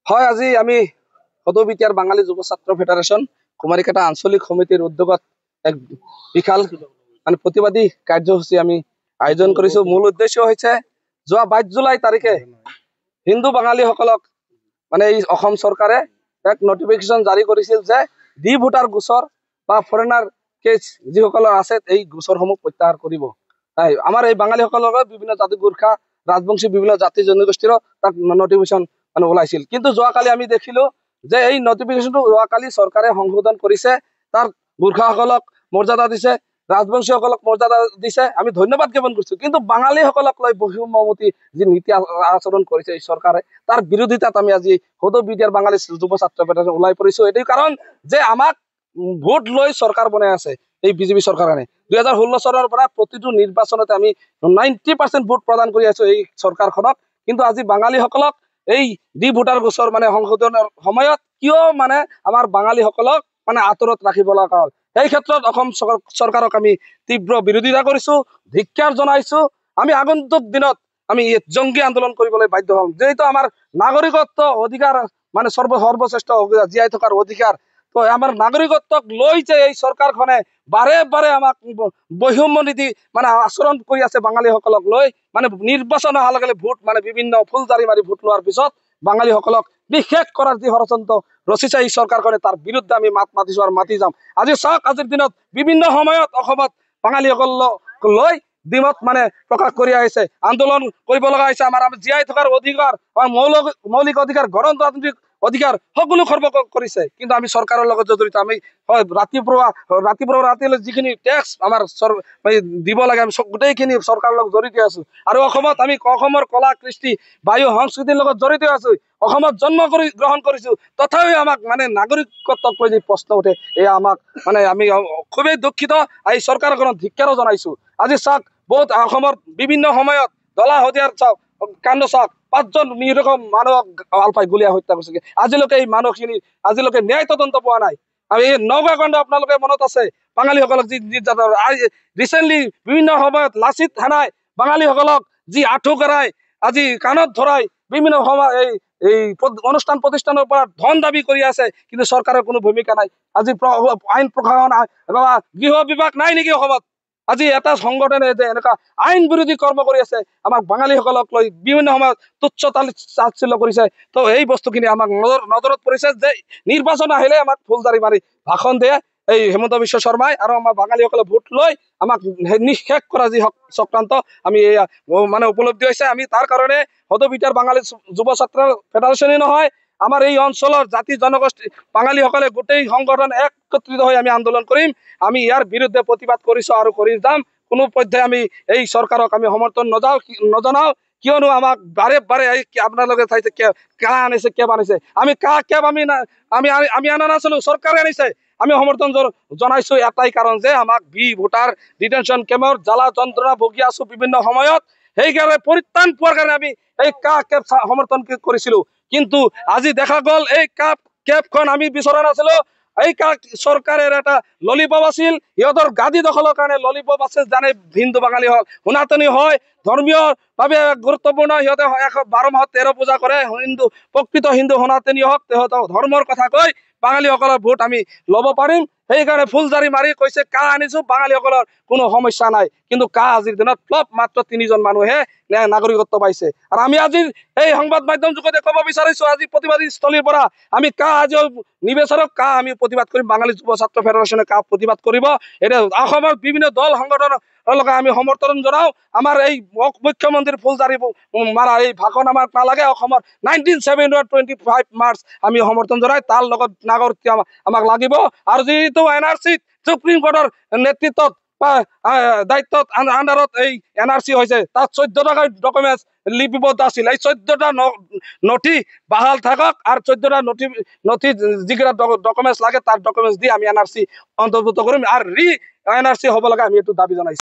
হয়, আজি আমি সদৌ বাঙালী যুৱ ছাত্ৰ ফেডাৰেশ্যন কুমাৰীকেটা আঞ্চলিক সমিতিৰ উদ্যোগত এক বিশাল মানে প্ৰতিবাদী কাৰ্যসূচী আমি আয়োজন কৰিছো। মূল উদ্দেশ্য হৈছে যোৱা 22 জুলাই তাৰিখে হিন্দু বাঙালীসকলক মানে এই অসম চৰকাৰে এক নটিফিকেশ্যন জাৰি কৰিছিল যে ডি ভোটাৰ গোচৰ বা ফৰেনাৰ কেছ যিসকলৰ আছে এই গোচৰসমূহ প্ৰত্যাহাৰ কৰিব। আমাৰ এই বাঙালীসকলৰ বিভিন্ন জাতি গোৰ্খা ৰাজবংশী বিভিন্ন জাতি জনগোষ্ঠীৰো তাক নটিফিকেশ্যন মানে ওলাইছিল। কিন্তু যোৱাকালি আমি দেখিলো যে এই নটিফিকেশ্যনটো যোৱাকালি চৰকাৰে সংশোধন কৰিছে, তাৰ গোৰ্খাসকলক মৰ্যাদা দিছে, ৰাজবংশীসকলক মৰ্যাদা দিছে, আমি ধন্যবাদ জ্ঞাপন কৰিছো। কিন্তু বাঙালীসকলক লৈ বৈষম্যমতী যি নীতি আচৰণ কৰিছে এই চৰকাৰে, তাৰ বিৰোধিতাত আমি আজি সদৌ বাঙালী যুৱ ছাত্ৰ ফেডাৰেশ্যন ওলাই পৰিছো। এইটোৰ কাৰণ যে আমাক ভোট লৈ চৰকাৰ বনাই আছে এই বিজেপি চৰকাৰে। 2016 চনৰ পৰা প্ৰতিটো নিৰ্বাচনতে আমি 90% ভোট প্ৰদান কৰি আছো এই চৰকাৰখনক। কিন্তু আজি বাঙালীসকলক এই ডি ভোটাৰ গোচৰ মানে সংশোধনৰ সময়ত কিয় মানে আমাৰ বাঙালীসকলক মানে আঁতৰত ৰাখিব লগা হ'ল, এই ক্ষেত্ৰত অসম চৰকাৰক আমি তীব্ৰ বিৰোধিতা কৰিছো, ধিক্কাৰ জনাইছো। আমি আগন্তুক দিনত আমি জংগী আন্দোলন কৰিবলৈ বাধ্য হ'ম, যিহেতু আমাৰ নাগৰিকত্ব অধিকাৰ মানে সৰ্বশ্ৰেষ্ঠ জীয়াই থকাৰ অধিকাৰ। তো আমাৰ নাগৰিকত্বক লৈ যে এই চৰকাৰখনে বাৰে বাৰে আমাক বৈষম্য নীতি মানে আচৰণ কৰি আছে বাঙালীসকলক লৈ, মানে নিৰ্বাচন অহাৰ লগে ভোট মানে বিভিন্ন ফুলজাৰি মাৰি ভোট লোৱাৰ পিছত বাঙালীসকলক বিশেষ কৰাৰ যি ষড়যন্ত্ৰ ৰচিছে এই চৰকাৰখনে, তাৰ বিৰুদ্ধে আমি মাত মাতিছো আৰু মাতি যাম। আজি চাওক, আজিৰ দিনত বিভিন্ন সময়ত অসমত বাঙালীসকলক লৈ দিনত মানে প্ৰকাশ কৰি আহিছে, আন্দোলন কৰিব লগা হৈছে। আমাৰ জীয়াই থকাৰ অধিকাৰ, মৌলিক অধিকাৰ, গণতান্ত্ৰিক অধিকাৰ সকলো খৰ্ব কৰিছে। কিন্তু আমি চৰকাৰৰ লগত জড়িত, আমি হয় ৰাতিপুৱা ৰাতিলৈ যিখিনি টেক্স আমাৰ দিব লাগে আমি গোটেইখিনি চৰকাৰৰ লগত জড়িত আছো। আৰু অসমত আমি অসমৰ কলা কৃষ্টি বায়ু সংস্কৃতিৰ লগত জড়িত আছো, অসমত জন্ম গ্ৰহণ কৰিছো, তথাপিও আমাক মানে নাগৰিকত্বক লৈ যি প্ৰশ্ন উঠে এয়া আমাক মানে আমি খুবেই দুখিত। এই চৰকাৰখনক ধিক্কাৰো জনাইছো। আজি চাওক, বহুত অসমৰ বিভিন্ন সময়ত দলা শদিয়াৰ চাওক কাণ্ড চাওক, 5জন নিৰীহ মানুহক আলফাই গুলীয়া হত্যা কৰিছে। আজিলৈকে এই মানুহখিনি আজিলৈকে ন্যায় তদন্ত পোৱা নাই। আৰু এই নগাঁও কাণ্ড আপোনালোকে মনত আছে, বাঙালীসকলক যি নিৰ্যাতন, ৰিচেণ্টলি বিভিন্ন সময়ত লাচিত থানাই বাঙালীসকলক যি আঁঠু কৰাই আজি কাণত ধৰাই বিভিন্ন সময় এই অনুষ্ঠান প্ৰতিষ্ঠানৰ পৰা ধন দাবী কৰি আছে, কিন্তু চৰকাৰৰ কোনো ভূমিকা নাই। আজি আইন প্ৰশাসন গৃহ বিভাগ নাই নেকি অসমত? আজি এটা সংগঠনে যে এনেকুৱা আইন বিৰোধী কৰ্ম কৰি আছে, আমাক বাঙালীসকলক লৈ বিভিন্ন সময়ত তুচ্ছ তাচ্ছিল্য কৰিছে। তো এই বস্তুখিনি আমাক নজৰত পৰিছে যে নিৰ্বাচন আহিলে আমাক ফুলজাৰি মাৰি ভাষণ দিয়ে এই হিমন্ত বিশ্ব শৰ্মাই, আৰু আমাৰ বাঙালীসকলে ভোট লৈ আমাক নিঃশেষ কৰা যি চক্ৰান্ত আমি এয়া মানে উপলব্ধি হৈছে। আমি তাৰ কাৰণে সদৌ বাঙালী যুৱ ছাত্ৰ ফেডাৰেশ্যনেই নহয়, আমাৰ এই অঞ্চলৰ জাতি জনগোষ্ঠী বাঙালীসকলে গোটেই সংগঠন একত্ৰিত হৈ আমি আন্দোলন কৰিম। আমি ইয়াৰ বিৰুদ্ধে প্ৰতিবাদ কৰিছো আৰু কৰি যাম। কোনো পৰ্যায়ে আমি এই চৰকাৰক আমি সমৰ্থন নজনাও, কিয়নো আমাক বাৰে বাৰে আপোনালোকে চাইছে কাহ আনিছে, কেব আনিছে। আমি কেব আমি আনা নাছিলো, চৰকাৰে আনিছে। আমি সমৰ্থন জনাইছো এটাই কাৰণ যে আমাক ভোটাৰ ডিটেনশ্যন কেম্পৰ জ্বালা যন্ত্ৰণা ভুগি আছো বিভিন্ন সময়ত, সেইকাৰণে পৰিত্ৰাণ পোৱাৰ কাৰণে আমি এই কেব সমৰ্থন কৰিছিলো। কিন্তু আজি দেখা গ'ল এই কেবখন আমি বিচৰা নাছিলো, এই চৰকাৰৰ এটা ললিপপ আছিল, সিহঁতৰ গাদী দখলৰ কাৰণে ললিপপ আছে। জানে হিন্দু বাঙালী হল সনাতনী হয়, ধৰ্মীয় ভাৱে গুৰুত্বপূৰ্ণ, সিহঁতে 12 মাহত 13 পূজা কৰে, হিন্দু প্ৰকৃত হিন্দু সনাতনী হওক, সিহঁতৰ ধৰ্মৰ কথা কৈ বাঙালীসকলৰ ভোট আমি ল'ব পাৰিম। সেইকাৰণে ফুলজাৰি মাৰি কৈছে কাহ আনিছো, বাঙালীসকলৰ কোনো সমস্যা নাই। কিন্তু আজিৰ দিনত মাত্ৰ 3জন মানুহে নাগৰিকত্ব পাইছে। আৰু আমি আজিৰ এই সংবাদ মাধ্যম যোগেদি ক'ব বিচাৰিছো, আজি প্ৰতিবাদী স্থলীৰ পৰা আমি আজিও নিবেচাৰক আমি প্ৰতিবাদ কৰিম। বাঙালী যুৱ ছাত্ৰ ফেডাৰেশ্যনে প্ৰতিবাদ কৰিব। এতিয়া অসমৰ বিভিন্ন দল সংগঠনৰ লগে আমি সমৰ্থন জনাও। আমাৰ এই মুখ্যমন্ত্ৰীৰ ফুলজাৰি মাৰা এই ভাষণ আমাক নালাগে। অসমৰ 1925 মাৰ্চ আমি সমৰ্থন জনাই, তাৰ লগত নাগৰিকত্ব আমাক লাগিব। আৰু যিটো NRC সুপ্ৰিম কোৰ্টৰ নেতৃত্বত দায়িত্বত আণ্ডাৰত এই NRC হৈছে, তাত 14টা ডকুমেণ্টছ লিপিবদ্ধ আছিল। এই 14টা নথি বাহাল থাকক, আৰু 14টা নথি যিকেইটা ডকুমেণ্টছ লাগে তাৰ ডকুমেণ্টছ দি আমি NRC অন্তৰ্ভুক্ত কৰিম, আৰু NRC হ'ব লাগে আমি এইটো দাবী জনাইছো।